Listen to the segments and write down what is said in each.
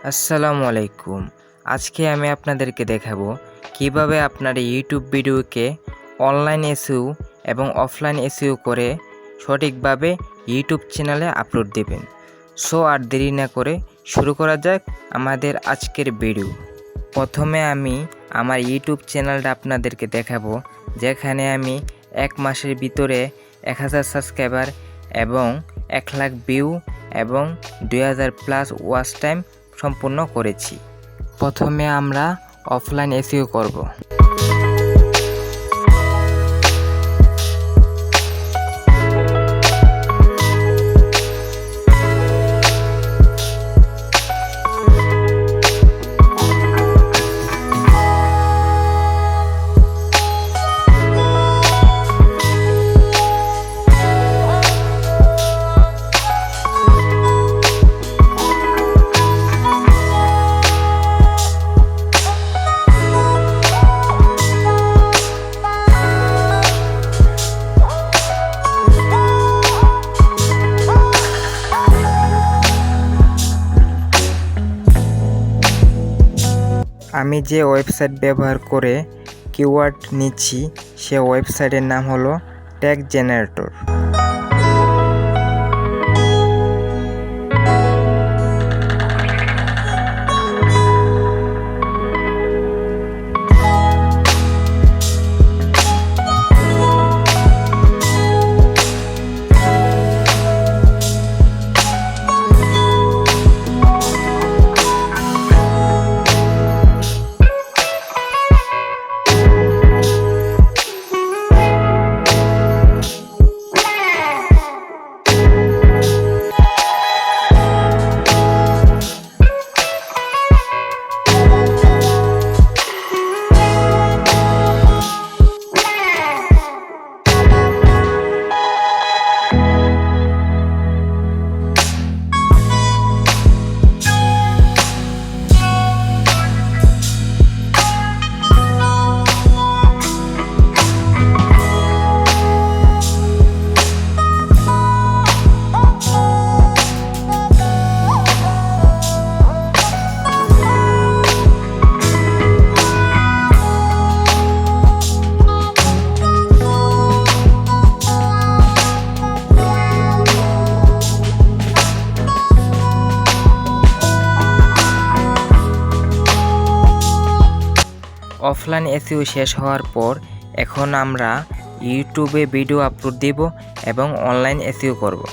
আসসালামু আলাইকুম। আজকে আমি আপনাদেরকে দেখাবো কিভাবে আপনার ইউটিউব ভিডিওকে অনলাইন এসইও এবং অফলাইন এসইও করে সঠিকভাবে ইউটিউব চ্যানেলে আপলোড দেবেন। সো আর দেরি না করে শুরু করা যাক আমাদের আজকের ভিডিও। প্রথমে আমি আমার ইউটিউব চ্যানেলটা আপনাদেরকে দেখাবো, যেখানে আমি 1 মাসের ভিতরে 1000 সাবস্ক্রাইবার এবং 1 লাখ ভিউ এবং 2000+ ওয়াচ টাইম সম্পূর্ণ করেছি। প্রথমে আমরা অফলাইন এসইও করব। আমি যে ওয়েবসাইট ব্যবহার করে কিওয়ার্ড নিচ্ছি সে ওয়েবসাইটের নাম হলো ট্যাগ জেনারেটর। অফলাইন এসইও শেষ হওয়ার পর এখন আমরা ইউটিউবে ভিডিও আপলোড দেব এবং অনলাইন এসইও করব।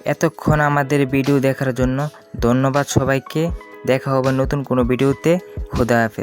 এতক্ষণ আমাদের ভিডিও দেখার জন্য ধন্যবাদ সবাইকে। দেখা হবে নতুন কোনো ভিডিওতে। খোদা হাফেজ।